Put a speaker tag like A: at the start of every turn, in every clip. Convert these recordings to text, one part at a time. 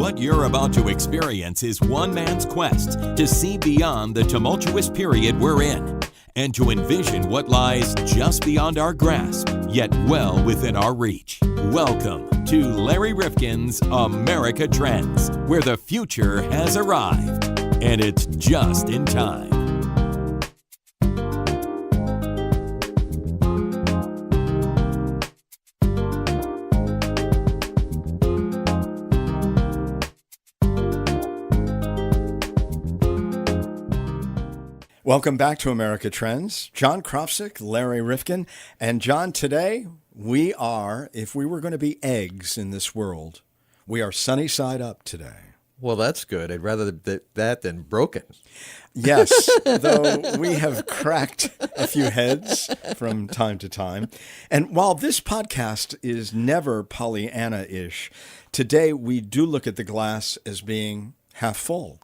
A: What you're about to experience is one man's quest to see beyond the tumultuous period we're in and to envision what lies just beyond our grasp, yet well within our reach. Welcome to Larry Rifkin's America Trends, where the future has arrived, and it's just in time.
B: Welcome back to America Trends. John Krofsik, Larry Rifkin. And John, today we are, if we were going to be eggs in this world, we are sunny side up today.
C: Well, that's good. I'd rather that than broken.
B: Yes, though we have cracked a few heads from time to time. And while this podcast is never Pollyanna-ish, today we do look at the glass as being half full.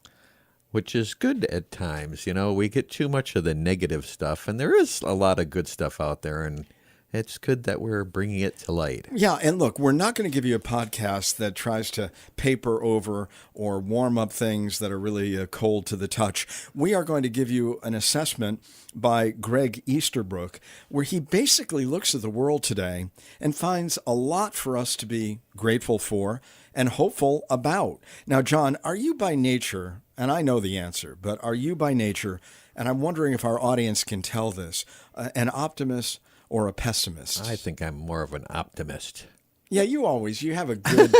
C: Which is good at times. You know, we get too much of the negative stuff, and there is a lot of good stuff out there, and it's good that we're bringing it to light.
B: Yeah, and look, we're not going to give you a podcast that tries to paper over or warm up things that are really cold to the touch. We are going to give you an assessment by Gregg Easterbrook, where he basically looks at the world today and finds a lot for us to be grateful for and hopeful about. Now, John, are you by nature, and I know the answer, but are you by nature, and I'm wondering if our audience can tell this, an optimist or a pessimist?
C: I think I'm more of an optimist.
B: Yeah, you have a good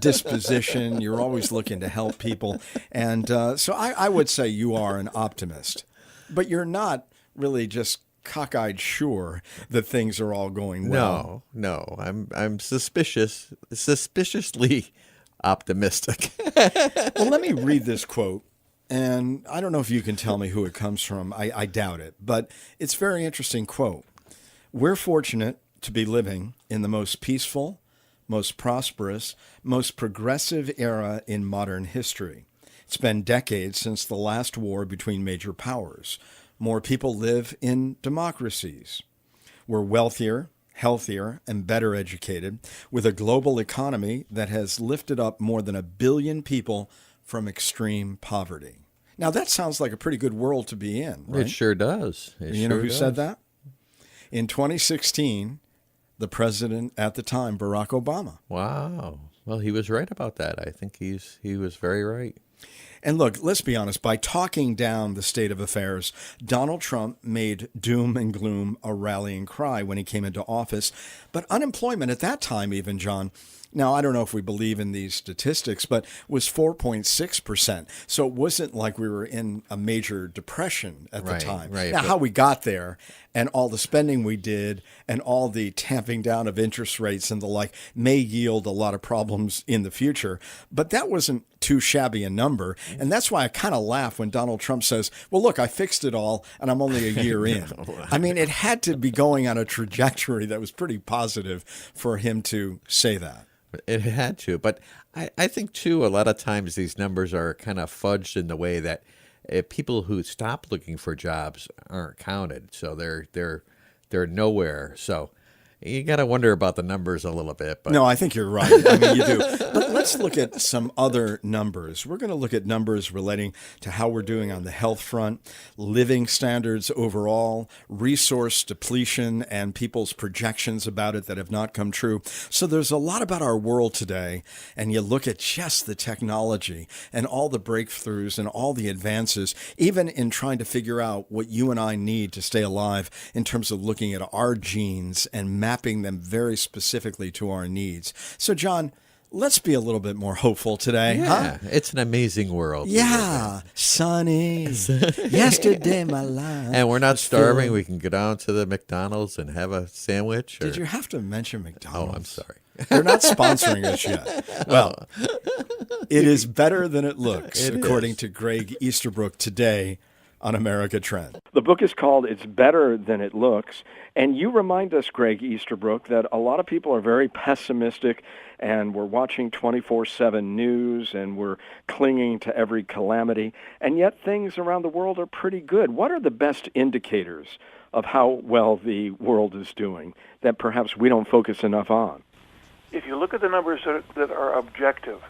B: disposition. You're always looking to help people. And so I would say you are an optimist. But you're not really just cockeyed sure that things are all going well.
C: No. I'm suspiciously optimistic.
B: Well, let me read this quote. And I don't know if you can tell me who it comes from. I doubt it. But it's a very interesting quote. We're fortunate to be living in the most peaceful, most prosperous, most progressive era in modern history. It's been decades since the last war between major powers. More people live in democracies. We're wealthier, healthier, and better educated, with a global economy that has lifted up more than 1 billion people from extreme poverty. Now, that sounds like a pretty good world to be in, right?
C: It sure does.
B: You know who said that? In 2016, the president at the time, Barack Obama.
C: Wow. Well, he was right about that. I think he was very right.
B: And look, let's be honest, by talking down the state of affairs, Donald Trump made doom and gloom a rallying cry when he came into office. But unemployment at that time, even, John, now, I don't know if we believe in these statistics, but was 4.6%. So it wasn't like we were in a major depression at the time.
C: Right.
B: Now, how we got there and all the spending we did and all the tamping down of interest rates and the like may yield a lot of problems in the future. But that wasn't too shabby a number. And that's why I kind of laugh when Donald Trump says, well, look, I fixed it all and I'm only a year in. I mean, it had to be going on a trajectory that was pretty positive for him to say that.
C: It had to. But I think, too, a lot of times these numbers are kind of fudged in the way that people who stop looking for jobs aren't counted. So they're nowhere. So you got to wonder about the numbers a little bit. But
B: no, I think you're right. I mean, you do. But let's look at some other numbers. We're going to look at numbers relating to how we're doing on the health front, living standards overall, resource depletion, and people's projections about it that have not come true. So there's a lot about our world today, and you look at just the technology and all the breakthroughs and all the advances, even in trying to figure out what you and I need to stay alive in terms of looking at our genes and mapping them very specifically to our needs. So, John, let's be a little bit more hopeful today.
C: Yeah, it's an amazing world.
B: Yeah, sunny. Yesterday, my life.
C: And we're not starving. We can go down to the McDonald's and have a sandwich.
B: Did you have to mention McDonald's?
C: Oh, I'm sorry.
B: They're not sponsoring us yet. Well, it is better than it looks, according to Gregg Easterbrook today on America Trend. The book is called It's Better Than It Looks, and you remind us, Gregg Easterbrook, that a lot of people are very pessimistic, and we're watching 24/7 news, and we're clinging to every calamity, and yet things around the world are pretty good. What are the best indicators of how well the world is doing that perhaps we don't focus enough on?
D: If you look at the numbers that are objective,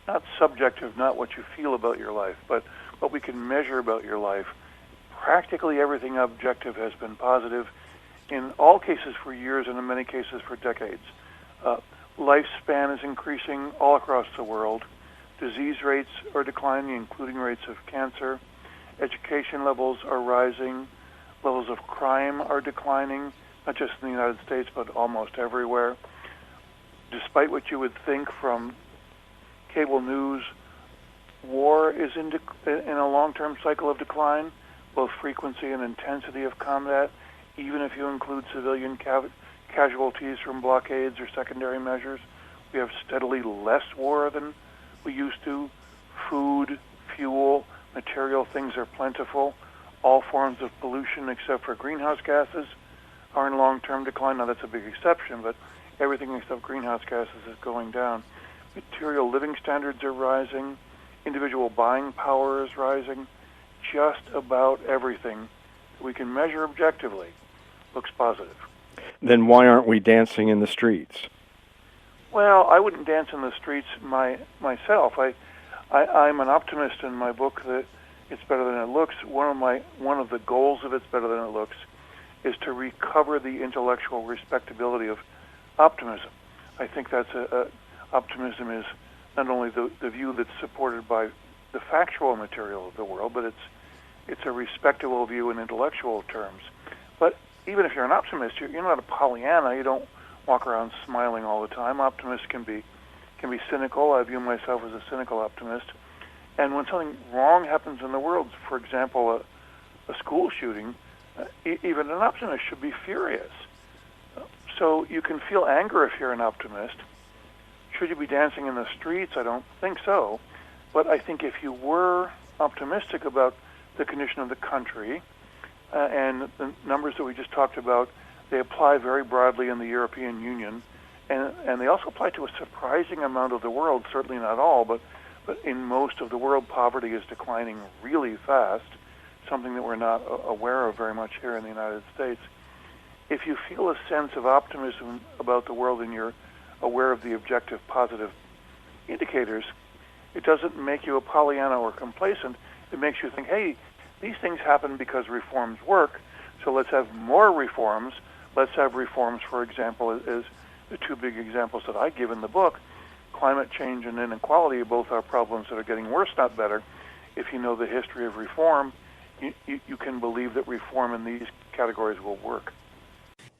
D: not subjective, not what you feel about your life, but what we can measure about your life. Practically everything objective has been positive, in all cases for years and in many cases for decades. Lifespan is increasing all across the world. Disease rates are declining, including rates of cancer. Education levels are rising. Levels of crime are declining, not just in the United States, but almost everywhere. Despite what you would think from cable news, war is in a long-term cycle of decline, both frequency and intensity of combat, even if you include civilian casualties from blockades or secondary measures. We have steadily less war than we used to. Food, fuel, material things are plentiful. All forms of pollution except for greenhouse gases are in long-term decline. Now, that's a big exception, but everything except greenhouse gases is going down. Material living standards are rising. Individual buying power is rising. Just about everything that we can measure objectively looks positive.
B: Then why aren't we dancing in the streets?
D: Well, I wouldn't dance in the streets myself. I'm an optimist in my book that it's better than it looks. One of the goals of It's Better Than It Looks is to recover the intellectual respectability of optimism. I think that's optimism is not only the view that's supported by the factual material of the world, but it's a respectable view in intellectual terms. But even if you're an optimist, you're not a Pollyanna. You don't walk around smiling all the time. Optimists can be cynical. I view myself as a cynical optimist. And when something wrong happens in the world, for example, a school shooting, even an optimist should be furious. So you can feel anger if you're an optimist. Should you be dancing in the streets? I don't think so. But I think if you were optimistic about the condition of the country, and the numbers that we just talked about, they apply very broadly in the European Union, and they also apply to a surprising amount of the world, certainly not all, but in most of the world, poverty is declining really fast, something that we're not aware of very much here in the United States. If you feel a sense of optimism about the world and you're aware of the objective positive indicators, it doesn't make you a Pollyanna or complacent. It makes you think, hey, these things happen because reforms work, so let's have more reforms. Let's have reforms, for example, as the two big examples that I give in the book. Climate change and inequality both are problems that are getting worse, not better. If you know the history of reform, you can believe that reform in these categories will work.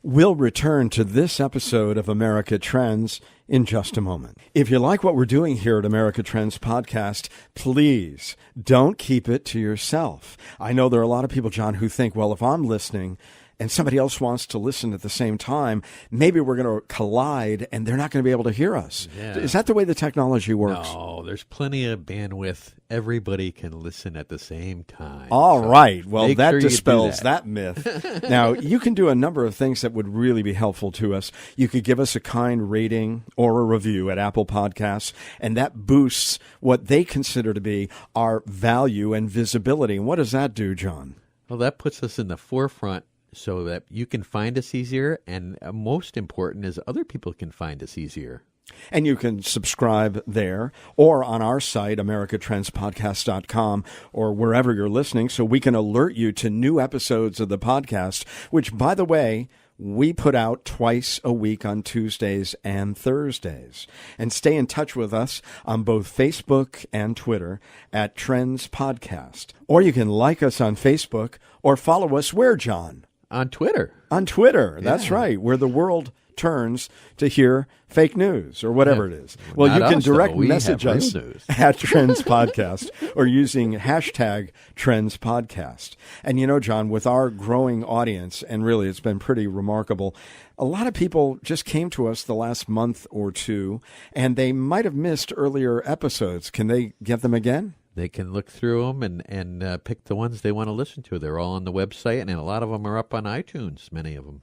B: We'll return to this episode of America Trends in just a moment. If you like what we're doing here at America Trends Podcast, please don't keep it to yourself. I know there are a lot of people, John, who think, well, if I'm listening and somebody else wants to listen at the same time, maybe we're going to collide and they're not going to be able to hear us. Yeah. Is that the way the technology works?
C: No, there's plenty of bandwidth. Everybody can listen at the same time.
B: All right. Well, that dispels that myth. Now, you can do a number of things that would really be helpful to us. You could give us a kind rating or a review at Apple Podcasts, and that boosts what they consider to be our value and visibility. And what does that do, John?
C: Well, that puts us in the forefront so that you can find us easier, and most important is other people can find us easier.
B: And you can subscribe there or on our site, americatrendspodcast.com, or wherever you're listening, so we can alert you to new episodes of the podcast, which, by the way, we put out twice a week on Tuesdays and Thursdays. And stay in touch with us on both Facebook and Twitter at Trends Podcast. Or you can like us on Facebook or follow us where, John?
C: On Twitter.
B: On Twitter, that's right, where the world turns to hear fake news or whatever it is. Well, you can direct message us at Trends Podcast or using hashtag Trends Podcast. And you know, John, with our growing audience, and really it's been pretty remarkable, a lot of people just came to us the last month or two, and they might have missed earlier episodes. Can they get them again?
C: They can look through them and pick the ones they want to listen to. They're all on the website, and a lot of them are up on iTunes, many of them.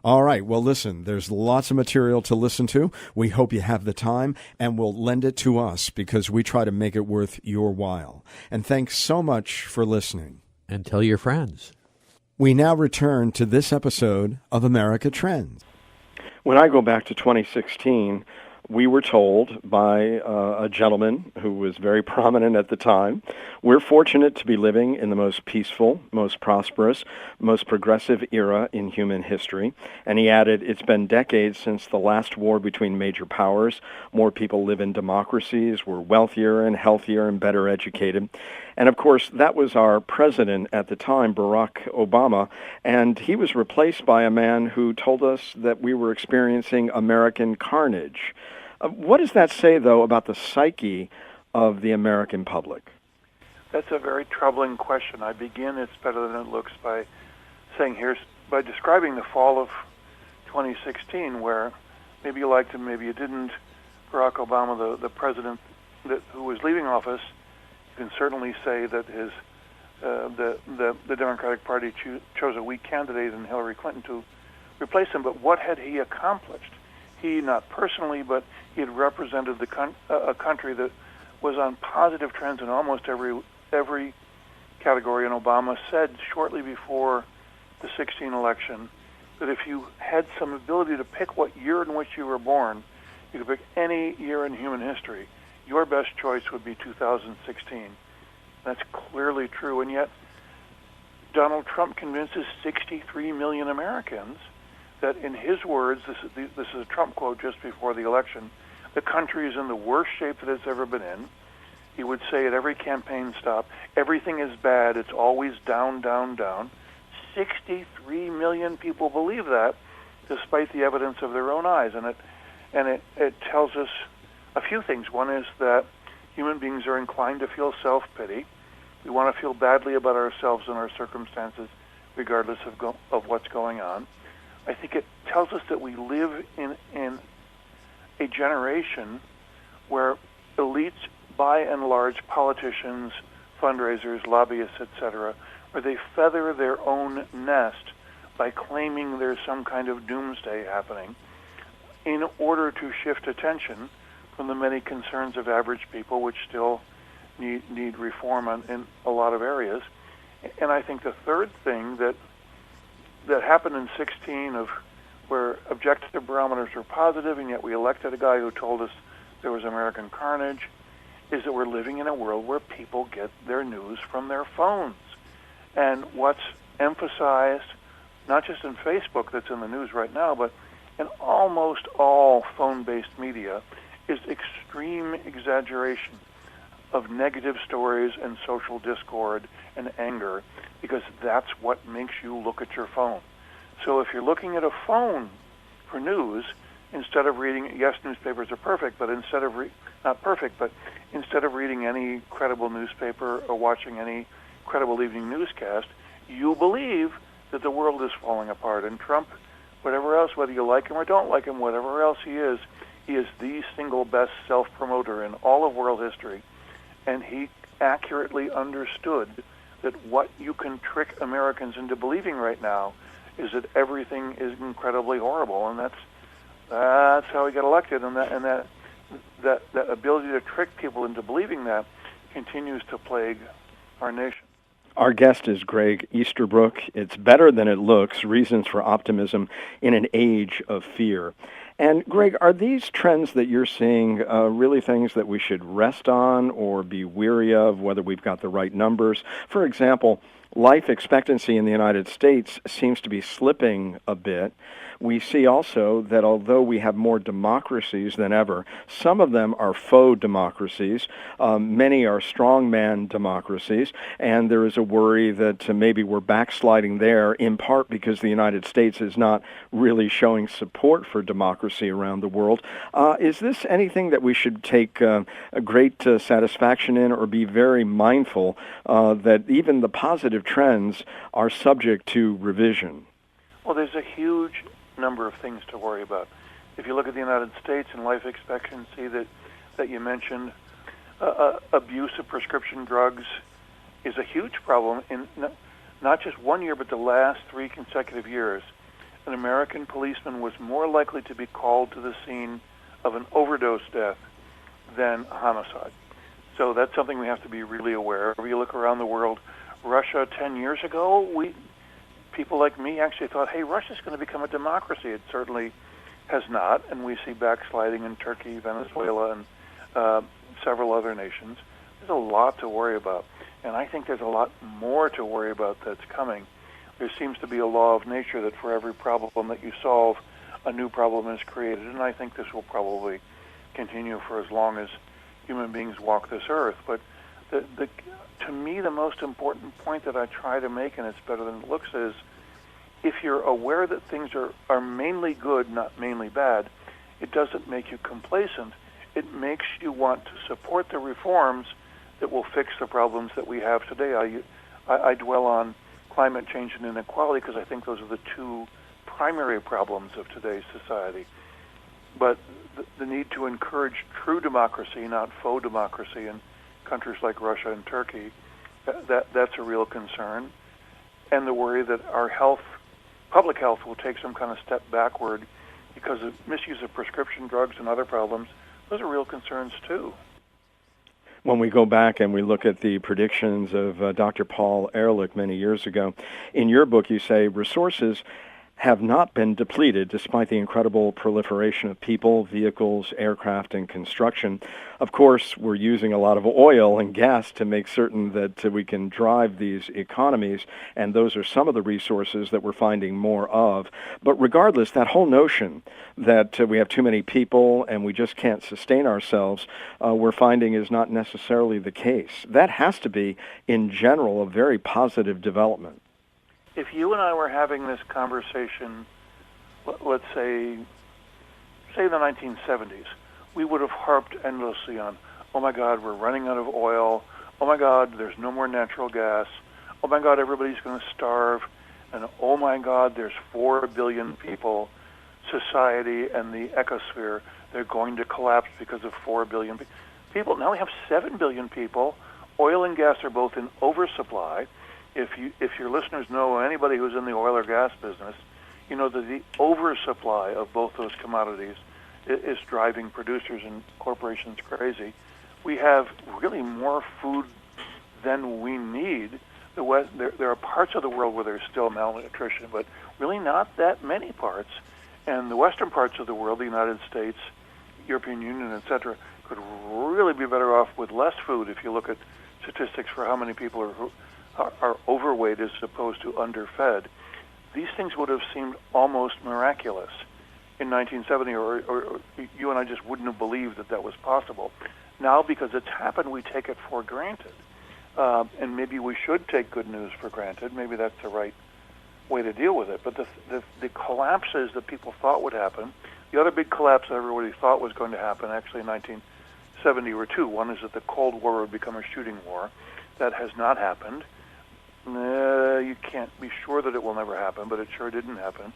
B: All right. Well, listen, there's lots of material to listen to. We hope you have the time, and we'll lend it to us because we try to make it worth your while. And thanks so much for listening.
C: And tell your friends.
B: We now return to this episode of America Trends. When I go back to 2016, we were told by a gentleman who was very prominent at the time, we're fortunate to be living in the most peaceful, most prosperous, most progressive era in human history. And he added, it's been decades since the last war between major powers. More people live in democracies, we're wealthier and healthier and better educated. And of course, that was our president at the time, Barack Obama, and he was replaced by a man who told us that we were experiencing American carnage. What does that say, though, about the psyche of the American public?
D: That's a very troubling question. I begin, it's better than it looks, by saying by describing the fall of 2016, where maybe you liked him, maybe you didn't. Barack Obama, the president who was leaving office, you can certainly say that the Democratic Party chose a weak candidate in Hillary Clinton to replace him. But what had he accomplished? He, not personally, but he had represented a country that was on positive trends in almost every category. And Obama said shortly before the 2016 election that if you had some ability to pick what year in which you were born, you could pick any year in human history, your best choice would be 2016. That's clearly true. And yet, Donald Trump convinces 63 million Americans that, in his words, this is a Trump quote just before the election, the country is in the worst shape that it's ever been in. He would say at every campaign stop, everything is bad, it's always down, down, down. 63 million people believe that, despite the evidence of their own eyes. And it tells us a few things. One is that human beings are inclined to feel self-pity. We want to feel badly about ourselves and our circumstances, regardless of what's going on. I think it tells us that we live in a generation where elites, by and large, politicians, fundraisers, lobbyists, etc., where they feather their own nest by claiming there's some kind of doomsday happening in order to shift attention from the many concerns of average people, which still need reform in a lot of areas. And I think the third thing that happened in 2016, of where objective barometers were positive, and yet we elected a guy who told us there was American carnage, is that we're living in a world where people get their news from their phones. And what's emphasized, not just in Facebook that's in the news right now, but in almost all phone-based media, is extreme exaggeration of negative stories and social discord and anger, because that's what makes you look at your phone. So if you're looking at a phone for news, instead of reading, yes, newspapers are perfect, but instead of not perfect, but instead of reading any credible newspaper or watching any credible evening newscast, you believe that the world is falling apart. And Trump, whatever else, whether you like him or don't like him, whatever else he is the single best self-promoter in all of world history. And he accurately understood that what you can trick Americans into believing right now is that everything is incredibly horrible, and that's how he got elected. And that ability to trick people into believing that continues to plague our nation.
B: Our guest is Gregg Easterbrook. It's better than it looks, reasons for optimism in an age of fear. And Gregg, are these trends that you're seeing really things that we should rest on or be weary of, whether we've got the right numbers? For example, life expectancy in the United States seems to be slipping a bit. We see also that although we have more democracies than ever, some of them are faux democracies. Many are strongman democracies, and there is a worry that maybe we're backsliding there, in part because the United States is not really showing support for democracy around the world. Is this anything that we should take a great satisfaction in, or be very mindful that even the positive trends are subject to revision?
D: Well, there's a huge number of things to worry about. If you look at the United States and life expectancy that you mentioned, abuse of prescription drugs is a huge problem in not just 1 year, but the last 3 consecutive years. An American policeman was more likely to be called to the scene of an overdose death than a homicide. So that's something we have to be really aware of. If you look around the world, Russia 10 years ago, people like me actually thought, hey, Russia's going to become a democracy. It certainly has not, and we see backsliding in Turkey, Venezuela, and several other nations. There's a lot to worry about, and I think there's a lot more to worry about that's coming. There seems to be a law of nature that for every problem that you solve, a new problem is created, and I think this will probably continue for as long as human beings walk this earth. But to me, the most important point that I try to make, and it's better than it looks, is if you're aware that things are mainly good, not mainly bad, it doesn't make you complacent. It makes you want to support the reforms that will fix the problems that we have today. I dwell on climate change and inequality because I think those are the two primary problems of today's society. But the need to encourage true democracy, not faux democracy, in countries like Russia and Turkey, that's a real concern. And the worry that our public health will take some kind of step backward because of misuse of prescription drugs and other problems, those are real concerns too.
B: When we go back and we look at the predictions of Dr. Paul Ehrlich many years ago, in your book you say resources have not been depleted despite the incredible proliferation of people, vehicles, aircraft, and construction. Of course, we're using a lot of oil and gas to make certain that we can drive these economies, and those are some of the resources that we're finding more of. But regardless, that whole notion that we have too many people and we just can't sustain ourselves, we're finding is not necessarily the case. That has to be, in general, a very positive development.
D: If you and I were having this conversation, let's say the 1970s, we would have harped endlessly on, oh my God, we're running out of oil. Oh my God, there's no more natural gas. Oh my God, everybody's going to starve. And oh my God, there's 4 billion people. Society and the ecosphere, they're going to collapse because of 4 billion people. Now we have 7 billion people. Oil and gas are both in oversupply. If your listeners know anybody who's in the oil or gas business, you know that the oversupply of both those commodities is driving producers and corporations crazy. We have really more food than we need. There are parts of the world where there's still malnutrition, but really not that many parts. And the western parts of the world, the United States, European Union, etc., could really be better off with less food if you look at statistics for how many people are overweight as opposed to underfed. These things would have seemed almost miraculous in 1970, or you and I just wouldn't have believed that was possible. Now, because it's happened, we take it for granted. And maybe we should take good news for granted. Maybe that's the right way to deal with it. But the collapses that people thought would happen, the other big collapse that everybody thought was going to happen actually in 1970 were two. One is that the Cold War would become a shooting war. That has not happened. You can't be sure that it will never happen, but it sure didn't happen.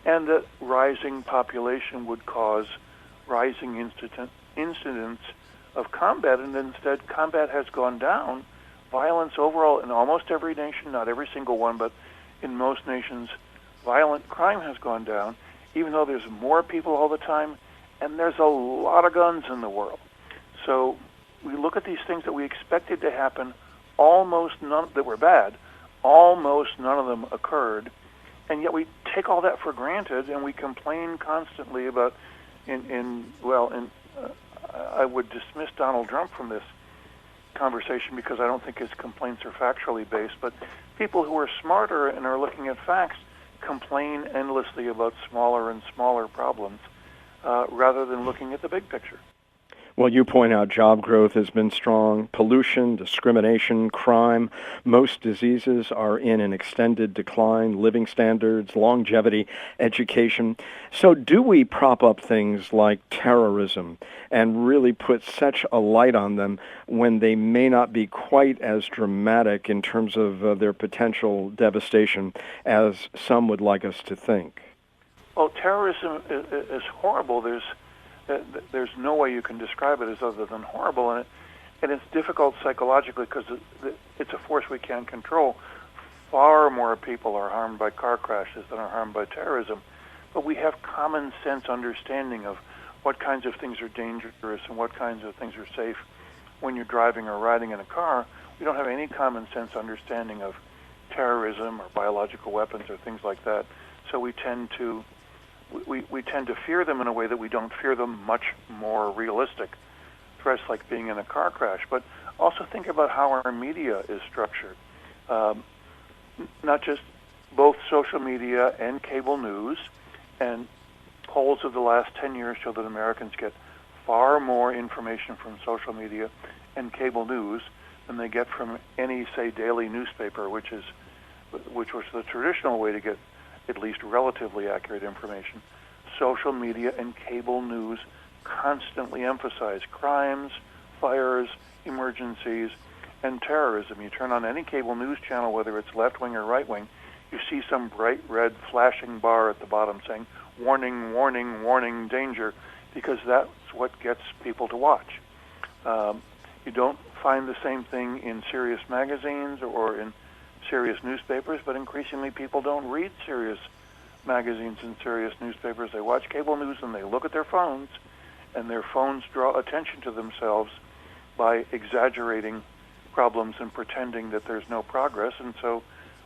D: And that rising population would cause rising incidents of combat, and instead combat has gone down. Violence overall in almost every nation, not every single one, but in most nations, violent crime has gone down, even though there's more people all the time, and there's a lot of guns in the world. So we look at these things that we expected to happen, almost none that were bad, almost none of them occurred, and yet we take all that for granted, and we complain constantly about, I would dismiss Donald Trump from this conversation because I don't think his complaints are factually based, but people who are smarter and are looking at facts complain endlessly about smaller and smaller problems rather than looking at the big picture.
B: Well, you point out job growth has been strong, pollution, discrimination, crime. Most diseases are in an extended decline, living standards, longevity, education. So do we prop up things like terrorism and really put such a light on them when they may not be quite as dramatic in terms of their potential devastation as some would like us to think?
D: Well, terrorism is horrible. There's no way you can describe it as other than horrible, and it's difficult psychologically because it's a force we can't control. Far more people are harmed by car crashes than are harmed by terrorism, but we have common sense understanding of what kinds of things are dangerous and what kinds of things are safe when you're driving or riding in a car. We don't have any common sense understanding of terrorism or biological weapons or things like that, so we tend to we tend to fear them in a way that we don't fear them much more realistic threats like being in a car crash. But also think about how our media is structured. Not just both social media and cable news, and polls of the last 10 years show that Americans get far more information from social media and cable news than they get from any, say, daily newspaper, which was the traditional way to get at least relatively accurate information. Social media and cable news constantly emphasize crimes, fires, emergencies, and terrorism. You turn on any cable news channel, whether it's left-wing or right-wing, you see some bright red flashing bar at the bottom saying, warning, warning, warning, danger, because that's what gets people to watch. You don't find the same thing in serious magazines or in serious newspapers, but increasingly people don't read serious magazines and serious newspapers. They watch cable news and they look at their phones, and their phones draw attention to themselves by exaggerating problems and pretending that there's no progress. And so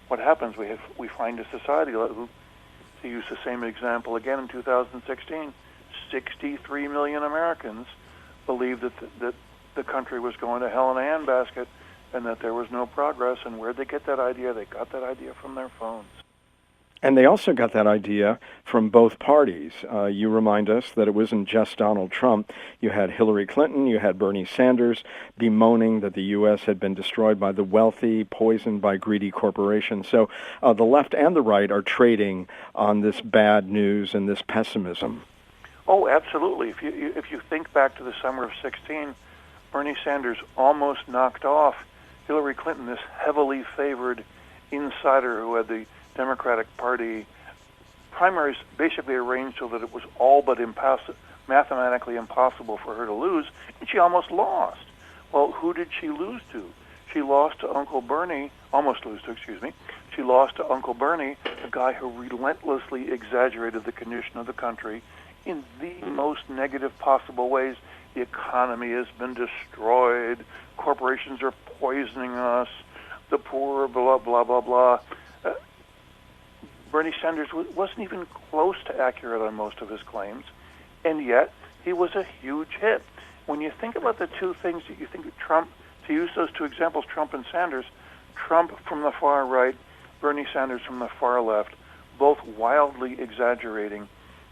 D: what happens, we find a society, to use the same example again in 2016, 63 million Americans believed that the country was going to hell in a handbasket and that there was no progress. And where'd they get that idea? They got that idea from their phones.
B: And they also got that idea from both parties. You remind us that it wasn't just Donald Trump. You had Hillary Clinton, you had Bernie Sanders bemoaning that the U.S. had been destroyed by the wealthy, poisoned by greedy corporations. So the left and the right are trading on this bad news and this pessimism.
D: Oh, absolutely. If you think back to the summer of 16, Bernie Sanders almost knocked off Hillary Clinton, this heavily favored insider who had the Democratic Party primaries basically arranged so that it was all but mathematically impossible for her to lose, and she almost lost. Well, who did she lose to? She lost to Uncle Bernie, She lost to Uncle Bernie, a guy who relentlessly exaggerated the condition of the country in the most negative possible ways. The economy has been destroyed, corporations are poisoning us, the poor, blah, blah, blah, blah. Bernie Sanders wasn't even close to accurate on most of his claims, and yet he was a huge hit. When you think about the two things that you think of Trump, to use those two examples, Trump and Sanders, Trump from the far right, Bernie Sanders from the far left, both wildly exaggerating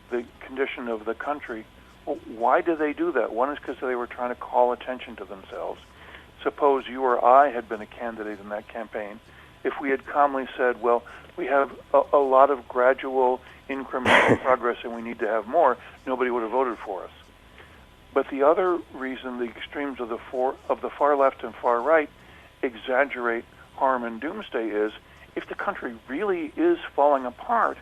D: the condition of the country. Well, why do they do that? One is because they were trying to call attention to themselves. Suppose you or I had been a candidate in that campaign. If we had calmly said, well, we have a lot of gradual incremental progress and we need to have more, nobody would have voted for us. But the other reason the extremes of the far left and far right exaggerate harm and doomsday is if the country really is falling apart,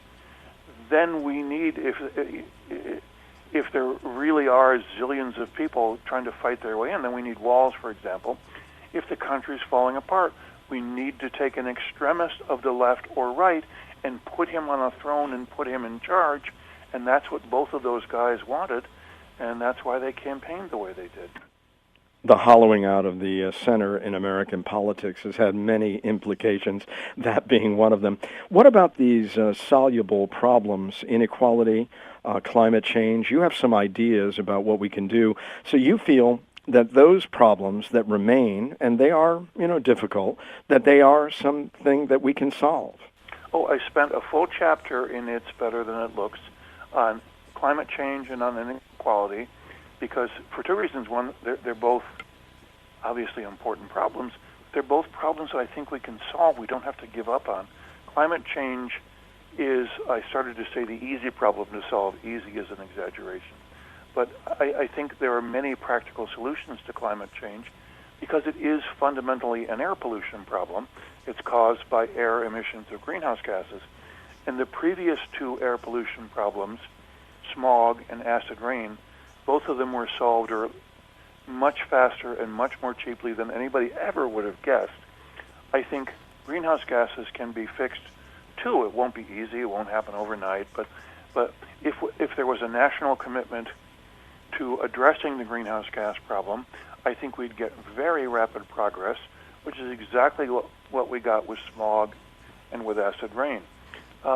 D: then we need, if there really are zillions of people trying to fight their way in, then we need walls, for example. If the country is falling apart, we need to take an extremist of the left or right and put him on a throne and put him in charge. And that's what both of those guys wanted, and that's why they campaigned the way they did.
B: The hollowing out of the center in American politics has had many implications, that being one of them. What about these soluble problems, inequality, climate change? You have some ideas about what we can do. So you feel that those problems that remain, and they are, difficult, that they are something that we can solve.
D: Oh, I spent a full chapter in It's Better Than It Looks on climate change and on inequality, because for two reasons. One, they're both obviously important problems. They're both problems that I think we can solve. We don't have to give up on. Climate change is, I started to say, the easy problem to solve. Easy is an exaggeration. But I think there are many practical solutions to climate change because it is fundamentally an air pollution problem. It's caused by air emissions of greenhouse gases. And the previous two air pollution problems, smog and acid rain, both of them were solved much faster and much more cheaply than anybody ever would have guessed. I think greenhouse gases can be fixed too. It won't be easy. It won't happen overnight. But if there was a national commitment to addressing the greenhouse gas problem, I think we'd get very rapid progress, which is exactly what we got with smog and with acid rain.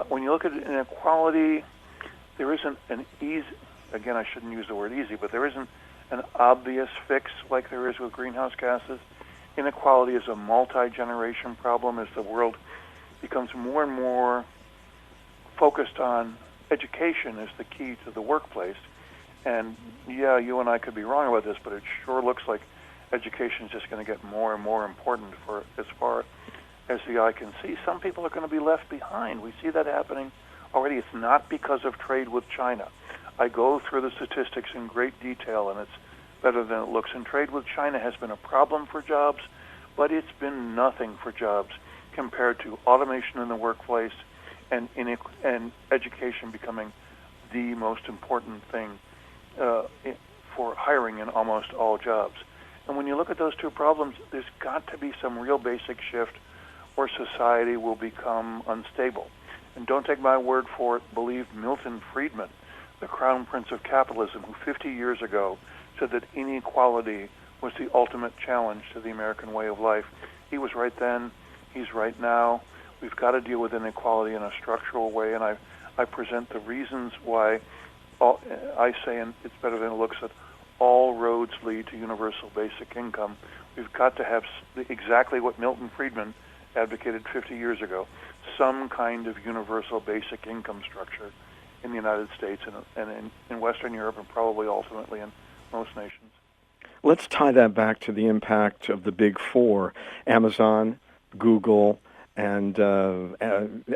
D: When you look at inequality, there isn't an easy, again, I shouldn't use the word easy, but there isn't an obvious fix like there is with greenhouse gases. Inequality is a multi-generation problem as the world becomes more and more focused on education as the key to the workplace. And yeah, you and I could be wrong about this, but it sure looks like education is just going to get more and more important for as far as the eye can see. Some people are going to be left behind. We see that happening already. It's not because of trade with China. I go through the statistics in great detail, and it's better than it looks. And trade with China has been a problem for jobs, but it's been nothing for jobs compared to automation in the workplace and education becoming the most important thing for hiring in almost all jobs. And when you look at those two problems, there's got to be some real basic shift or society will become unstable. And don't take my word for it, believe Milton Friedman, the crown prince of capitalism, who 50 years ago said that inequality was the ultimate challenge to the American way of life. He was right then, he's right now. We've got to deal with inequality in a structural way, and I present the reasons why I say, and it's better than it looks, that all roads lead to universal basic income. We've got to have exactly what Milton Friedman advocated 50 years ago, some kind of universal basic income structure in the United States and in Western Europe and probably ultimately in most nations.
E: Let's tie that back to the impact of the big four, Amazon, Google, and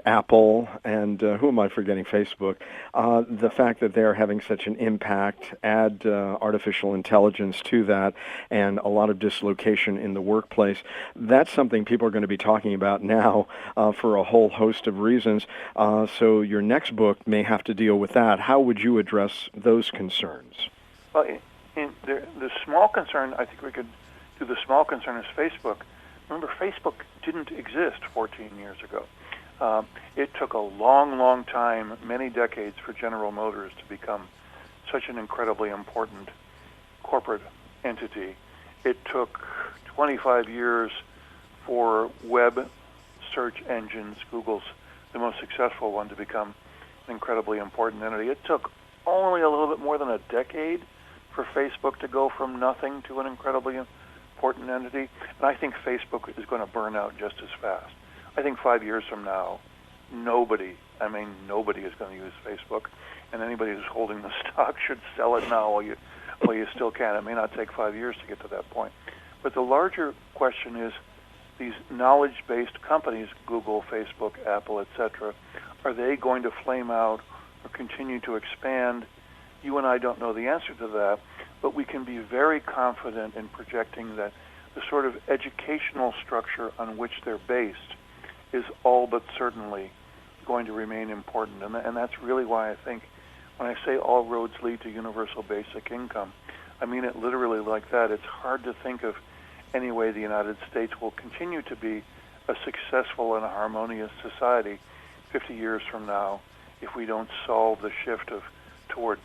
E: Apple, and who am I forgetting, Facebook. The fact that they're having such an impact, add artificial intelligence to that, and a lot of dislocation in the workplace, that's something people are going to be talking about now for a whole host of reasons. So your next book may have to deal with that. How would you address those concerns?
D: Well, the small concern, I think we could do the small concern is Facebook. Remember, Facebook didn't exist 14 years ago. It took a long, long time, many decades, for General Motors to become such an incredibly important corporate entity. It took 25 years for web search engines, Google's the most successful one, to become an incredibly important entity. It took only a little bit more than a decade for Facebook to go from nothing to an incredibly important entity, and I think Facebook is going to burn out just as fast. I think 5 years from now, nobody is going to use Facebook, and anybody who's holding the stock should sell it now while you still can. It may not take 5 years to get to that point. But the larger question is, these knowledge-based companies, Google, Facebook, Apple, etc., are they going to flame out or continue to expand? You and I don't know the answer to that, but we can be very confident in projecting that the sort of educational structure on which they're based is all but certainly going to remain important. And that's really why I think when I say all roads lead to universal basic income, I mean it literally like that. It's hard to think of any way the United States will continue to be a successful and a harmonious society 50 years from now if we don't solve the shift toward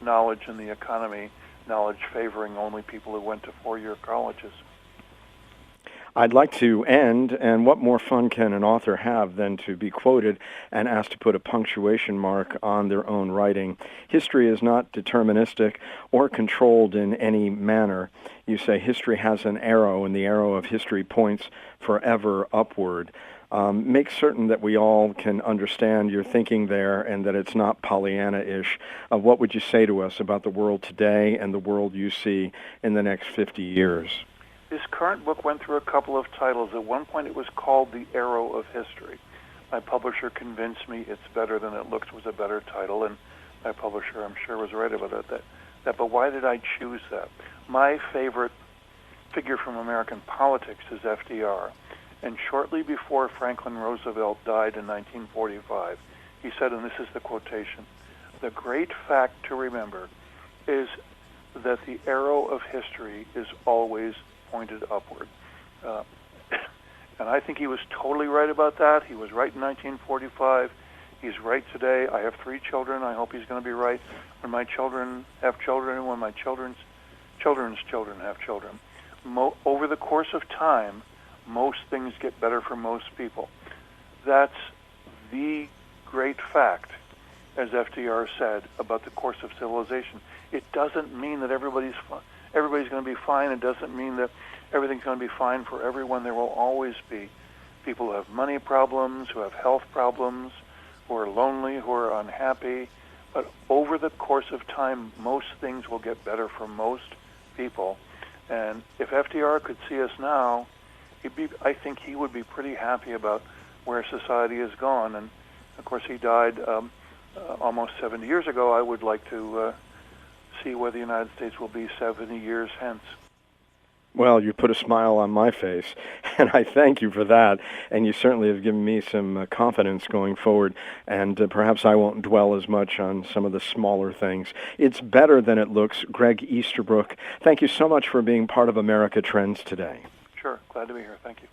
D: knowledge in the economy, knowledge favoring only people who went to four-year colleges.
E: I'd like to end, and what more fun can an author have than to be quoted and asked to put a punctuation mark on their own writing? History is not deterministic or controlled in any manner. You say history has an arrow, and the arrow of history points forever upward. Make certain that we all can understand your thinking there and that it's not Pollyanna-ish. What would you say to us about the world today and the world you see in the next 50 years?
D: This current book went through a couple of titles. At one point it was called The Arrow of History. My publisher convinced me It's Better Than It Looks was a better title, and my publisher, I'm sure, was right about that. But why did I choose that? My favorite figure from American politics is FDR. And shortly before Franklin Roosevelt died in 1945, he said, and this is the quotation, "The great fact to remember is that the arrow of history is always pointed upward." And I think he was totally right about that. He was right in 1945. He's right today. I have 3 children. I hope he's going to be right when my children have children and when my children's children's children have children. Over the course of time, most things get better for most people. That's the great fact as FDR said, about the course of civilization. It doesn't mean that everybody's going to be fine. It doesn't mean that everything's going to be fine for everyone. There will always be people who have money problems, who have health problems, who are lonely, who are unhappy. But over the course of time, most things will get better for most people. And if FDR could see us now, I think he would be pretty happy about where society has gone. And of course, he died almost 70 years ago. I would like to see where the United States will be 70 years hence.
E: Well, you put a smile on my face, and I thank you for that. And you certainly have given me some confidence going forward, and perhaps I won't dwell as much on some of the smaller things. It's better than it looks. Gregg Easterbrook, thank you so much for being part of America Trends today.
D: Sure. Glad to be here. Thank you.